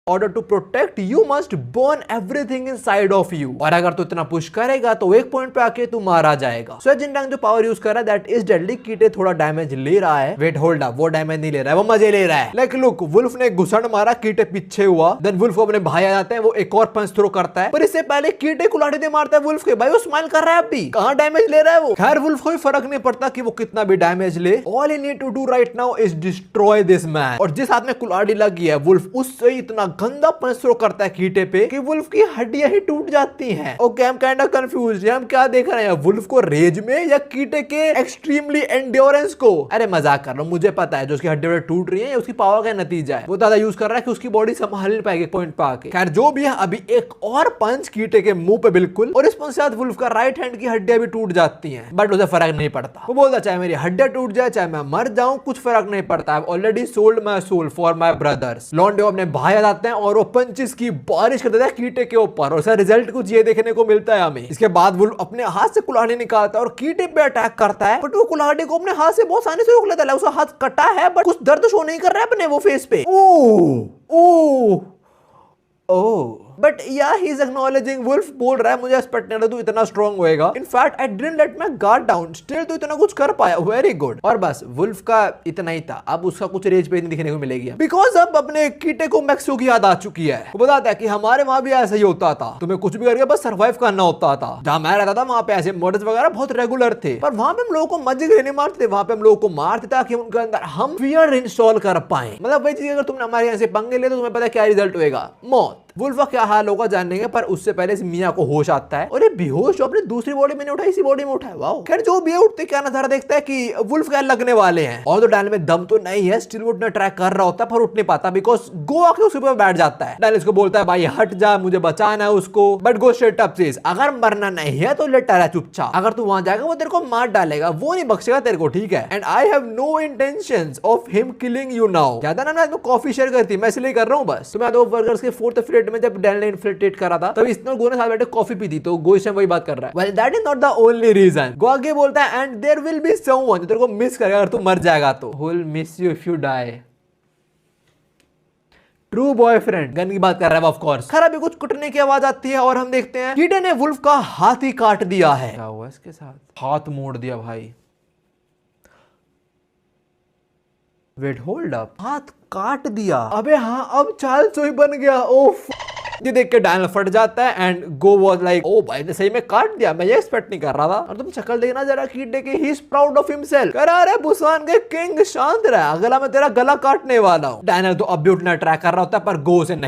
Order to protect you must burn everything inside of you, और अगर तू इतना पुश करेगा तो एक पॉइंट पे आके तू मारा जाएगा। सो जिनडांग जो पावर यूज कर रहा है दैट इज डेडली। कीटे थोड़ा डैमेज ले रहा है, वेट होल्ड अप, वो डैमेज नहीं ले रहा है, वो मजे ले रहा है। लाइक लुक, वुल्फ ने घुसड़ मारा, कीटे पीछे हुआ, देन वुल्फ को अपने भाई आ जाते हैं, वो एक और पंच थ्रो करता है, पर इससे पहले कीटे कुलाड़ी दे मारता है वुल्फ के। भाई वो स्माइल कर रहा है, अभी कहां डैमेज ले रहा है वो। खैर वुल्फ को फर्क नहीं पड़ता कि वो कितना भी डैमेज ले, all I need to do right now is destroy this man. और जिस हाथ में कुलाड़ी लगी है वुल्फ उससे इतना गंदा पंच थ्रो करता है कीटे पे कि वुल्फ की हड्डियां ही टूट जाती हैं। Okay, I am kind of confused, हम क्या देख रहे हैं, वुल्फ को रेज में या कीटे के एक्सट्रीमली एंड्योरेंस को। अरे मजाक कर रहा हूं, मुझे पता है जो उसकी हड्डियां टूट रही है उसकी पावर का नतीजा है, वो ज्यादा यूज कर रहा है कि उसकी बॉडी संभाल नहीं पाएगी पॉइंट पे आके। खैर जो भी है, अभी एक और पंच कीटे के मुंह पे बिल्कुल, और इस पंच के साथ वुल्फ का राइट हैंड की हड्डियां भी टूट जाती हैं, बट उसे फर्क नहीं पड़ता। वो बोलता चाहे मेरी हड्डियां टूट जाए चाहे मैं मर जाऊं, कुछ फर्क नहीं पड़ता, I already sold my soul for my brothers. लॉन्डे अपने भाई आ जाते हैं और वो पंचेस की बारिश कर देता है कीटे के ऊपर, और उसका रिजल्ट कुछ ये देखने को मिलता है हमें। इसके बाद वुल्फ अपने हाथ से कुल्हाड़ी निकालता है और कीटे पे अटैक करता है, बट वो कुल्हाड़ी को अपने हाथ से बहुत आसानी से रोक लेता है। उसका हाथ कटा है बट कुछ दर्द शो नहीं कर रहा है अपने वो फेस पे। ओह ओह ओह, बट या ही इज एक्नॉलेजिंग, वुल्फ बोल रहा है मुझे एक्सपेक्ट नहीं था तू इतना स्ट्रांग होएगा, in fact I didn't let my guard down, still तू इतना कुछ कर पाया, वेरी गुड। और बस वुल्फ का इतना ही था, अब उसका कुछ रेज पे नहीं दिखने को मिलेगी, बिकॉज अब अपने कीटे को मैक्सो की याद आ चुकी है। वो बताता है कि हमारे वहां भी ऐसा ही होता था, तुम्हें कुछ भी करके बस सर्वाइव करना होता था। जहां मैं रहता था वहां पे ऐसे मर्डर्स वगैरह बहुत रेगुलर थे, पर वहां पे हम लोगों को मजे के लिए नहीं मारते, वहां पे हम लोगों को मारते ताकि उनके अंदर हम फियर इंस्टॉल कर पाए। मतलब वही चीज, अगर तुमने हमारे यहाँ से पंगे ले तो तुम्हें पता क्या रिजल्ट होगा, मौत। वुल्फ का क्या हाल होगा जानेंगे, पर उससे पहले मिया को होश आता है, और ये बेहोश जो अपनी दूसरी बॉडी में नहीं उठा, इसी बॉडी में उठा है। वाओ। खैर जो भी उठते क्या नजारा देखता है कि वुल्फ क्या लगने वाले हैं, और तो डैनियल में दम तो नहीं है, स्टिल वो ट्राई कर रहा होता है पर उठ नहीं पाता, बिकॉज गो आके उसके ऊपर बैठ जाता है। डैनियल इसको बोलता है भाई हट जा, मुझे बचाना है उसको, but go straight up says अगर मरना नहीं है तो लेटा रहा चुपचाप, अगर तू वहां जाएगा वो तेरे को मार डालेगा, वो नहीं बख्शेगा तेरे को, ठीक है। And I have no intentions of him killing you now. याद है ना मैं कॉफी शेयर करती, मैं इसलिए कर रहा हूं बस। तो मैं दो बर्गर्स के फोर्थ फ्लेट में जब डैनियल इन्फिल्ट्रेट करा था तभी इसने गो ने साथ बैठे कॉफी पी थी, तो गो इस टाइम वही बात कर रहा है। Well that is not the only reason. Go आगे बोलता है and there will be someone जो तेरे को मिस करेगा अगर तू मर जाएगा तो, who will miss you if you die. True boyfriend गन की बात कर रहा है ऑफ कोर्स। खैर अभी कुछ कुटने की आवाज आती है और हम देखते हैं कीटे ने वुल्फ का हाथ ही काट दिया है। क्या हुआ इसके साथ, हाथ मोड़ दिया भाई। वेट होल्ड अप, हाथ काट दिया, अबे हाँ अब चाल सोई बन गया। ओफ, ये देख के डैनियल फट जाता है and go was like oh भाई ने सही में काट दिया, मैं ये एक्सपेक्ट नहीं कर रहा था। और तुम शक्ल देखना जरा कीटे की, he is proud of himself, कह रहा है बुसान के किंग शांत रहा, अगला मैं तेरा गला काटने वाला हूं। डैनियल तो अब भी उठना ट्राई कर रहा होता है पर गो से नहीं